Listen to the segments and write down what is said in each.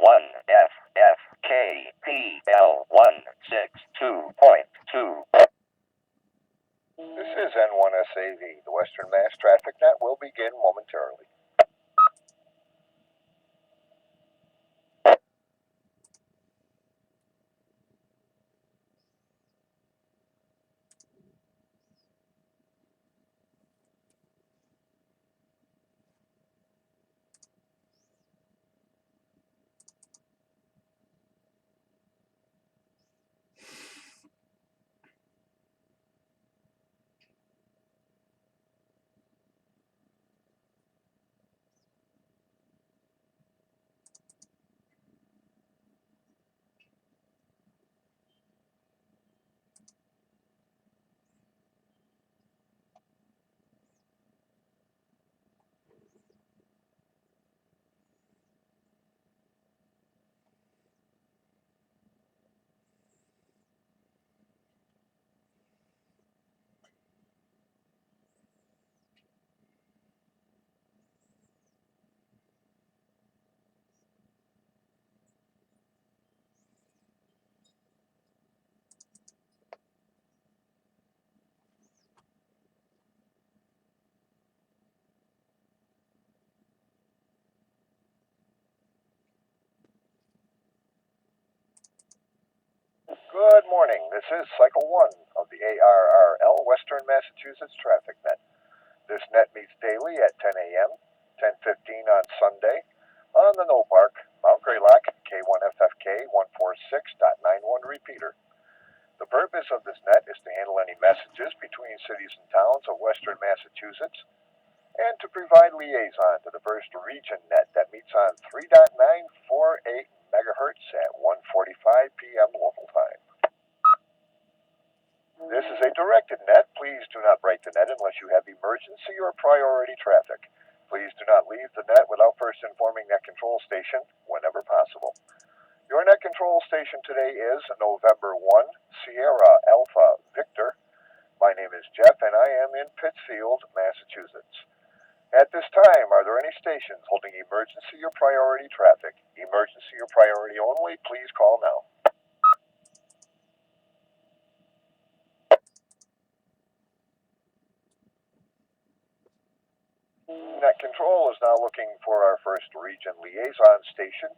N1SAV 162.2. This is N1SAV. The Western Mass Traffic Net will begin momentarily. Good morning. This is Cycle 1 of the ARRL Western Massachusetts Traffic Net. This net meets daily at 10 a.m., 10:15 on Sunday, on the No Park, Mount Greylock, K1FFK 146.91 repeater. The purpose of this net is to handle any messages between cities and towns of Western Massachusetts and to provide liaison to the first region net that meets on 3.948 megahertz at 1:45 p.m. local time. This is a directed net. Please do not break the net unless you have emergency or priority traffic. Please do not leave the net without first informing Net Control Station whenever possible. Your Net Control Station today is November 1, Sierra Alpha Victor. My name is Jeff and I am in Pittsfield, Massachusetts. At this time, are there any stations holding emergency or priority traffic? Emergency or priority only, please call now. Net Control is now looking for our first region liaison station,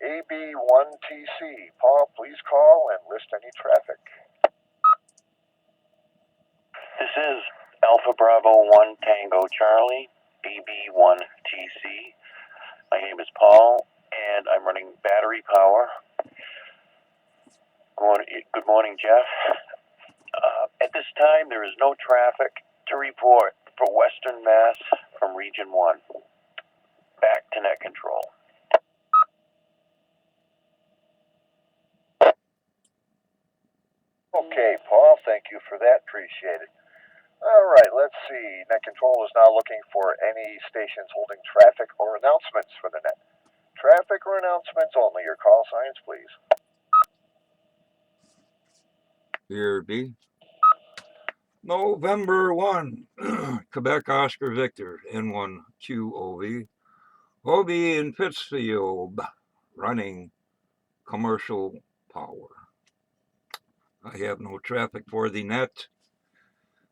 AB1TC. Paul, please call and list any traffic. This is Alpha Bravo 1 Tango Charlie, AB1TC. My name is Paul, and I'm running battery power. Good morning, Jeff. At this time, there is no traffic to report for Western Mass from Region 1. Back to Net Control. Okay, Paul, thank you for that. Appreciate it. All right, let's see. Net Control is now looking for any stations holding traffic or announcements for the net. Traffic or announcements only. Your call signs, please. Here be November 1, Quebec Oscar Victor, N1QOV. Hobie in Pittsfield, running commercial power. I have no traffic for the net.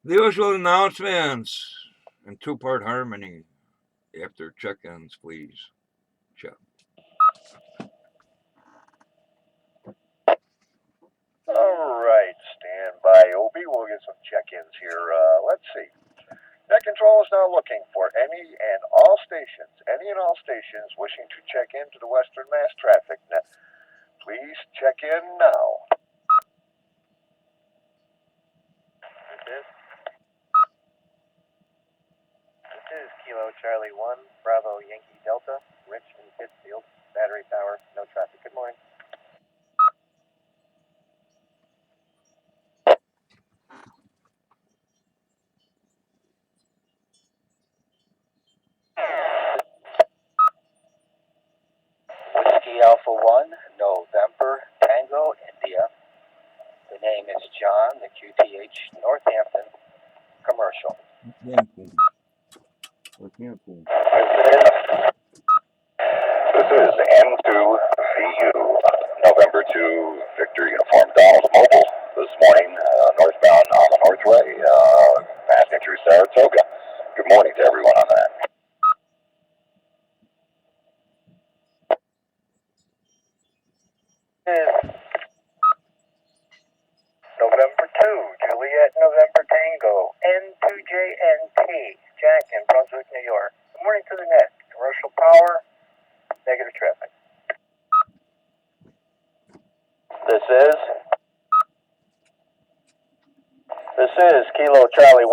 The usual announcements and two-part harmony after check-ins, please. Check. All right, stand by, Obi. We'll get some check-ins here. Let's see. Net Control is now looking for any and all stations wishing to check into the Western Mass Traffic Net. Please check in now. This is Kilo Charlie 1, Bravo Yankee Delta, Rich in Pittsfield, battery power, no traffic. Good morning. Whiskey Alpha 1, November, Tango, India. The name is John, the QTH, Northampton, commercial. This is N2SAV. VU, November 2, Victor Uniform Donald Mobile this morning, northbound on the Northway, passing through Saratoga. Good morning to everyone on that. November 2, Juliet, November Tango, N2JNT, Jack in Brunswick, New York. Good morning to the net. Commercial power, negative traffic. This is Kilo Charlie 1,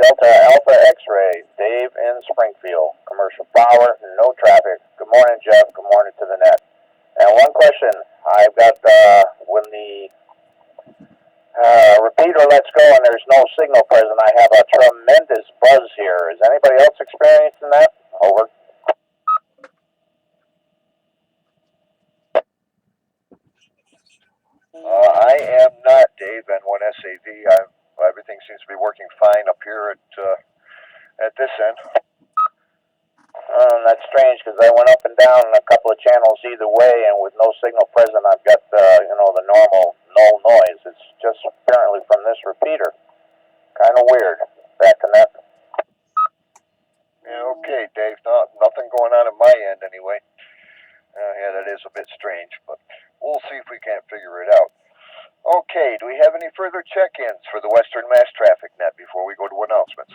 Delta Alpha X-Ray, Dave in Springfield. Commercial power, no traffic. Good morning, Jeff. Good morning to the net. And one question, I've got, when the repeater lets go and there's no signal present, I have a tremendous buzz here. Is anybody else experiencing that? Over. I am not, Dave, N1SAV. Everything seems to be working fine up here at this end. That's strange because I went up and down a couple of channels either way, and with no signal present, I've got the normal null noise. It's just apparently from this repeater. Kind of weird. Back to that. Yeah, okay, Dave. Nothing going on my end anyway. Yeah, that is a bit strange, but we'll see if we can't figure it out. Okay, do we have any further check-ins for the Western Mass Traffic Net before we go to announcements?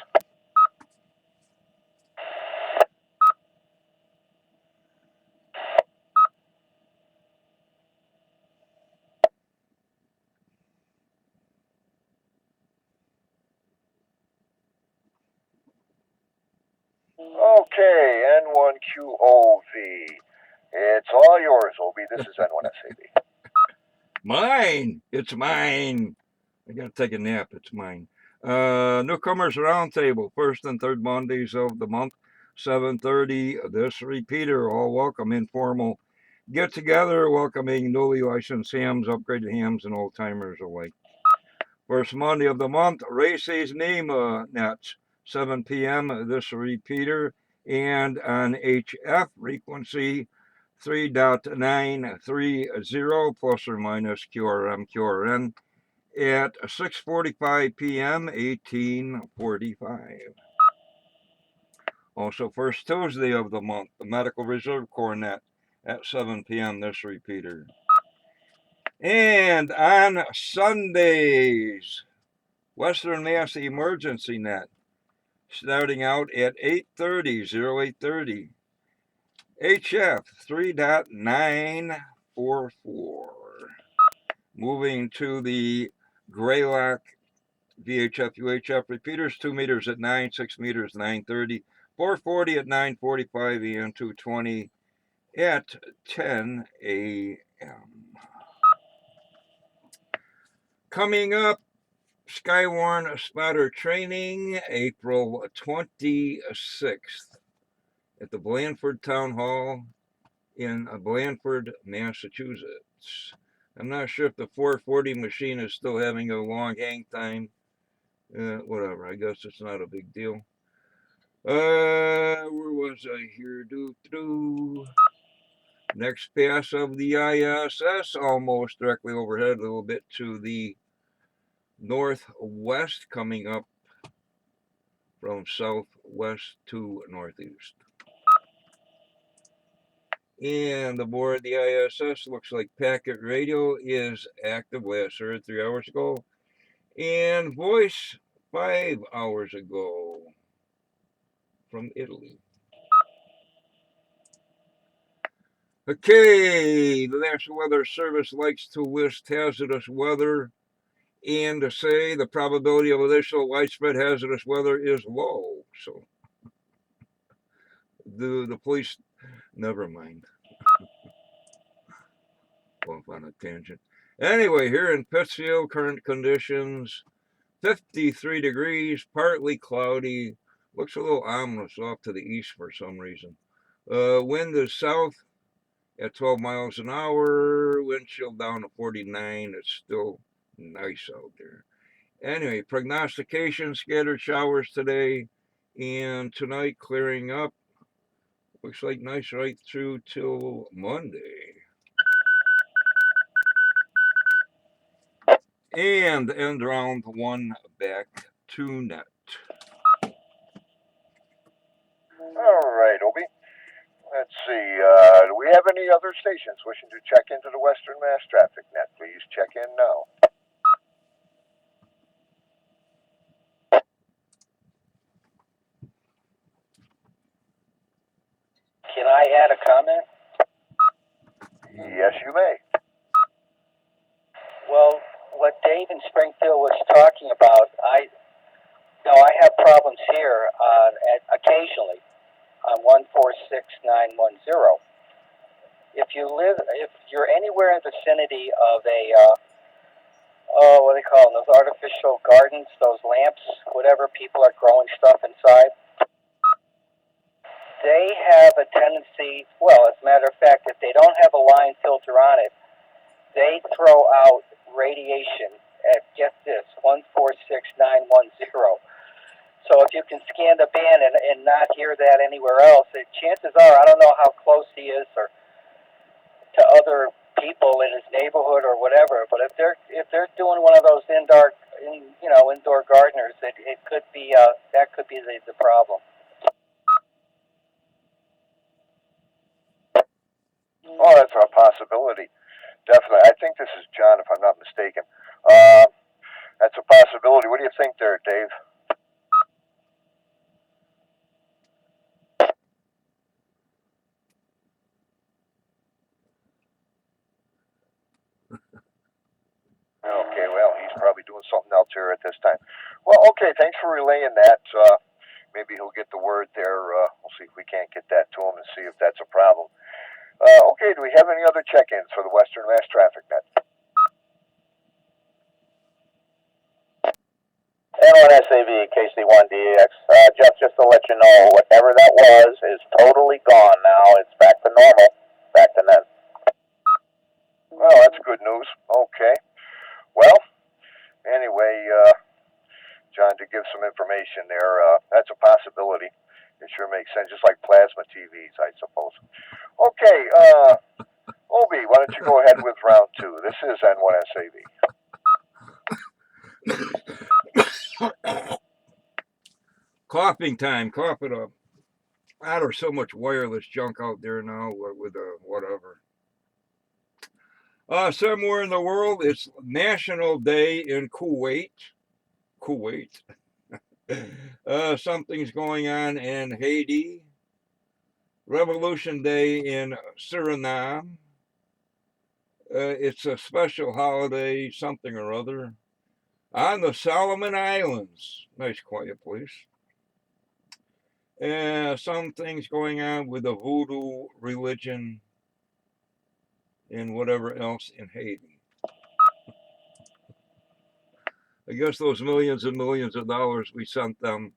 Okay, N1QOV. It's all yours, Obi. This is N1SAV. Mine. It's mine. I gotta take a nap. It's mine. Newcomers Roundtable, first and third Mondays of the month, 7:30. This repeater, all welcome, informal get together, welcoming newly licensed hams, upgraded hams, and old timers alike. First Monday of the month, Races NEMA nets, 7 p.m. This repeater, and on HF frequency 3.930 plus or minus QRM at 6:45 p.m. 1845. Also, first Tuesday of the month, the Medical Reserve Corps net at 7 p.m. This repeater. And on Sundays, Western Mass Emergency Net, starting out at 8:30, 0830. HF 3.944. Moving to the Greylock VHF UHF repeaters, 2 meters at 9, 6 meters 930, 440 at 945, and 220 at 10 a.m. Coming up, Skywarn Spotter Training, April 26th at the Blandford Town Hall in Blandford, Massachusetts. I'm not sure if the 440 machine is still having a long hang time. Whatever, I guess it's not a big deal. Where was I here? Next pass of the ISS, almost directly overhead, a little bit to the northwest, coming up from southwest to northeast. And aboard the ISS, looks like packet radio is active. Last heard 3 hours ago. And voice 5 hours ago from Italy. Okay, the National Weather Service likes to list hazardous weather and to say the probability of additional widespread hazardous weather is low. So the police, never mind. Off on a tangent. Anyway, here in Pittsfield, current conditions, 53 degrees, partly cloudy, looks a little ominous off to the east for some reason. Wind is south at 12 miles an hour, wind chill down to 49. It's still nice out there. Anyway, prognostication, scattered showers today and tonight clearing up. Looks like nice right through till Monday. and end round one back to net. All right, Obi. Let's see. Do we have any other stations wishing to check into the Western Mass Traffic Net? Please check in now. Can I add a comment? Yes, you may. Well, what Dave in Springfield was talking about, I have problems here occasionally on 146910. If you're anywhere in the vicinity of a what do they call them? Those artificial gardens, those lamps, whatever people are growing stuff inside. They have a tendency, well, as a matter of fact, if they don't have a line filter on it, they throw out radiation at, get this, 146910. So if you can scan the band and not hear that anywhere else, chances are, I don't know how close he is or to other people in his neighborhood or whatever, but if they're doing one of those indoor gardeners, it could be that could be the problem. Oh, that's a possibility. Definitely. I think this is John, if I'm not mistaken. That's a possibility. What do you think there, Dave? Okay, well, he's probably doing something else here at this time. Well, okay, thanks for relaying that. Maybe he'll get the word there. We'll see if we can't get that to him and see if that's a problem. Okay, do we have any other check-ins for the Western Mass Traffic Net? N1SAV KC1DX. Jeff, just to let you know, whatever that was is totally gone now. It's back to normal, back to net. Well, that's good news. Okay. Well, anyway, John, to give some information there, that's a possibility. It sure makes sense, just like plasma TVs, I suppose. Okay, Obi, why don't you go ahead with round two? This is N1SAV. Coughing time, cough it up. There's so much wireless junk out there now with whatever. Somewhere in the world, it's National Day in Kuwait. Something's going on in Haiti. Revolution Day in Suriname. It's a special holiday, something or other. On the Solomon Islands. Nice quiet place. Some things going on with the voodoo religion and whatever else in Haiti. I guess those millions and millions of dollars we sent them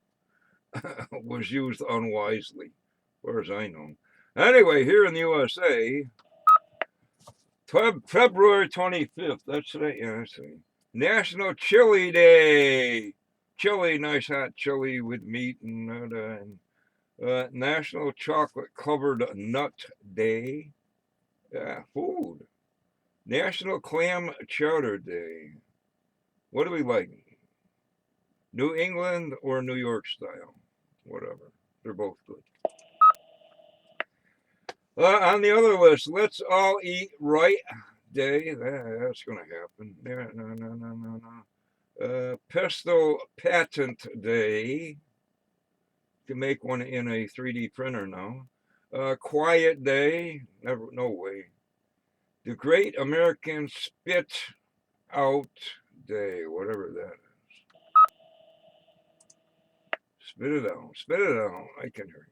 was used unwisely, as far as I know. Anyway, here in the USA, February 25th, that's today, yeah, that's today. National Chili Day. Chili, nice hot chili with meat and National Chocolate Covered Nut Day. Food. National Clam Chowder Day. What do we like? New England or New York style? Whatever. They're both good. On the other list, Let's All Eat Right Day. That's going to happen. No. Pesto Patent Day. You can make one in a 3D printer now. Quiet Day. Never, no way. The Great American Spit Out Day, whatever that is. Spit it out. Spit it out. I can hear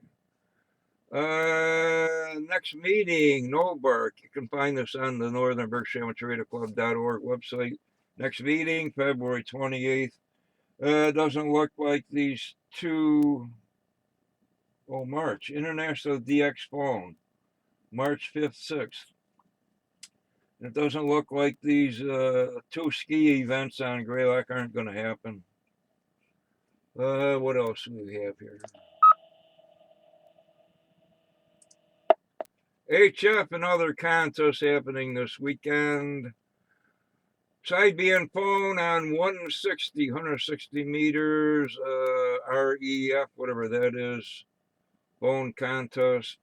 you. Next meeting, No Bark. You can find this on the Northern Berkshire Amateur Radio Club.org website. Next meeting, February 28th. Doesn't look like these two. Oh, March. International DX Phone. March 5th, 6th. It doesn't look like these two ski events on Greylock aren't going to happen. What else do we have here? HF and other contests happening this weekend. Sideband phone on 160 meters, REF, whatever that is, phone contest.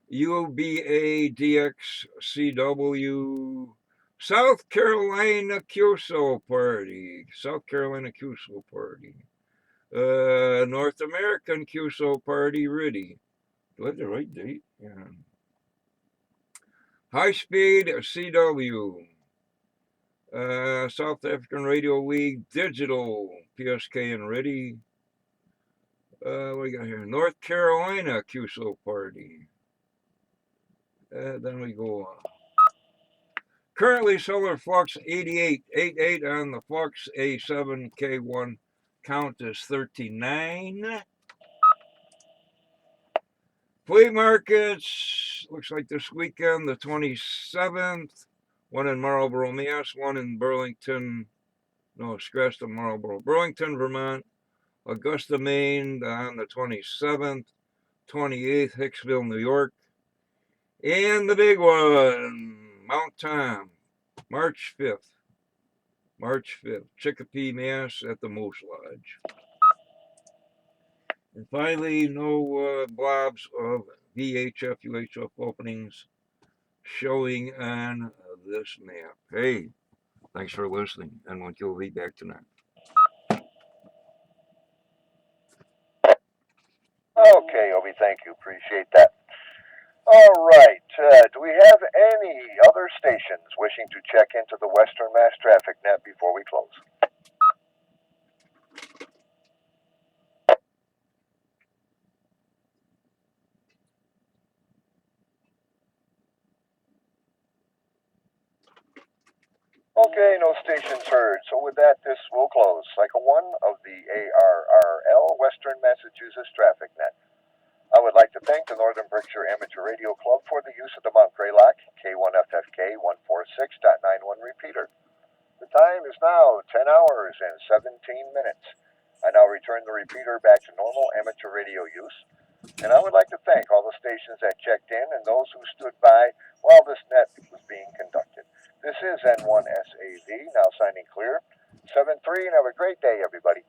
UBA DXCW, South Carolina QSO party. South Carolina QSO party. North American QSO party, ready. Do I have the right date? Yeah. High speed CW. South African Radio League Digital, PSK and ready. What do we got here? North Carolina QSO party. Then we go on. Currently solar flux 88 on the flux A7 K1 count is 39. Flea markets, looks like this weekend, the 27th. One in Marlboro, Mass. One in Burlington, no, scratch the Marlboro. Burlington, Vermont. Augusta, Maine on the 27th. 28th, Hicksville, New York. And the big one, Mount Tom, March 5th. March 5th, Chicopee, Mass. At the Moose Lodge. And finally, no blobs of VHF, UHF openings showing on this map. Hey, thanks for listening. N1 QV back tonight. Okay, Obi, thank you. Appreciate that. All right. Do we have any other stations wishing to check into the Western Mass traffic net before we close? Okay, no stations heard. So with that, this will close Cycle 1 of the ARRL Western Massachusetts Traffic Net. I would like to thank the Northern Berkshire Amateur Radio Club for the use of the Mount Greylock K1FFK 146.91 repeater. The time is now 10 hours and 17 minutes. I now return the repeater back to normal amateur radio use. And I would like to thank all the stations that checked in and those who stood by while this net was being conducted. This is N1SAV, now signing clear. 7-3, and have a great day, everybody.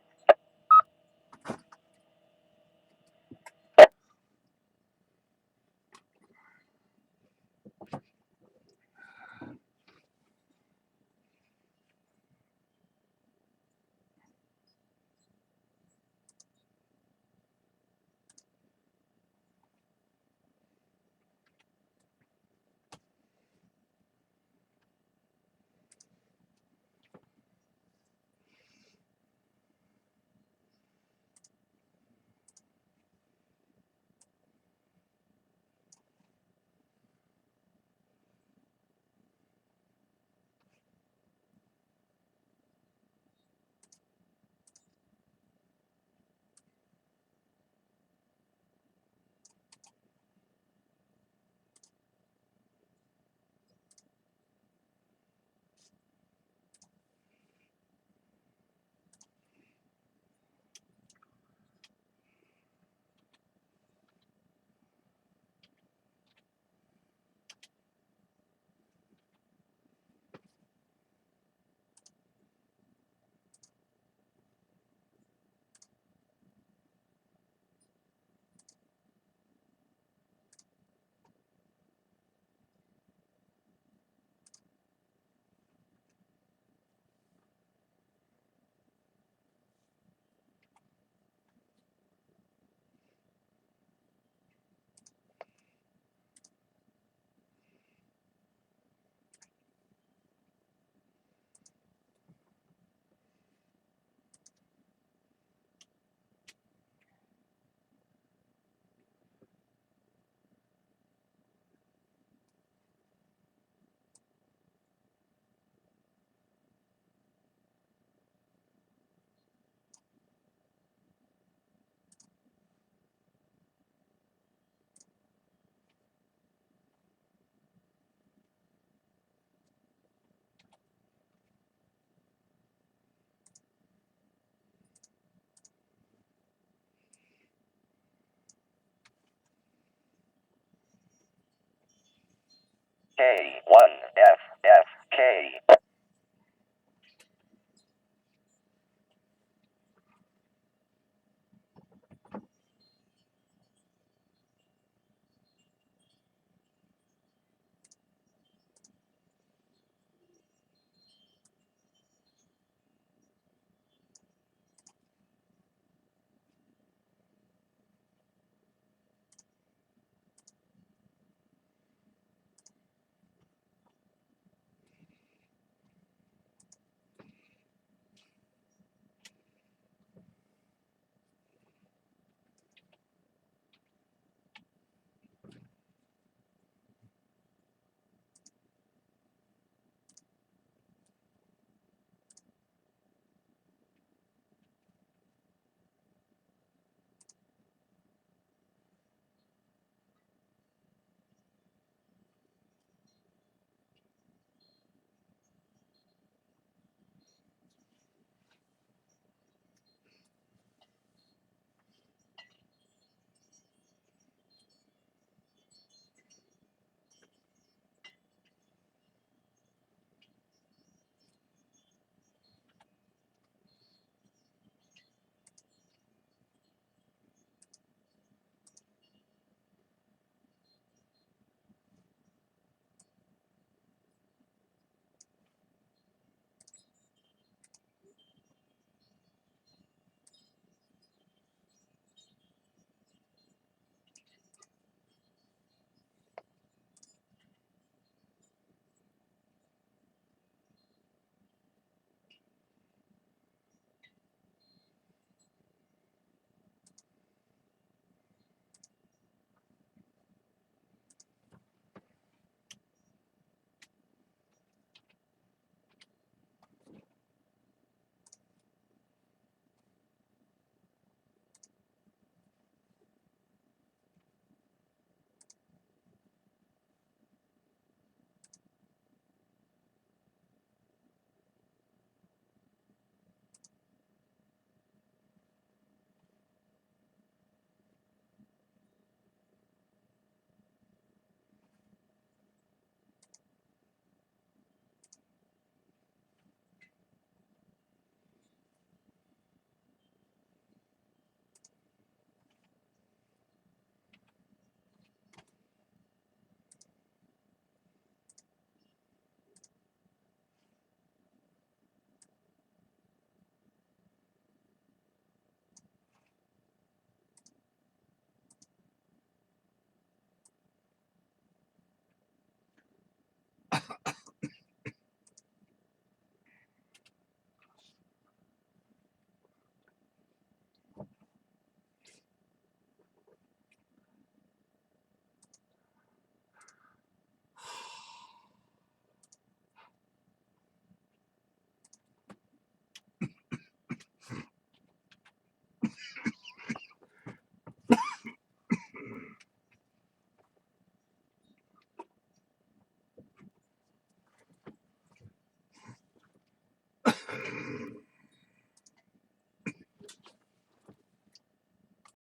K1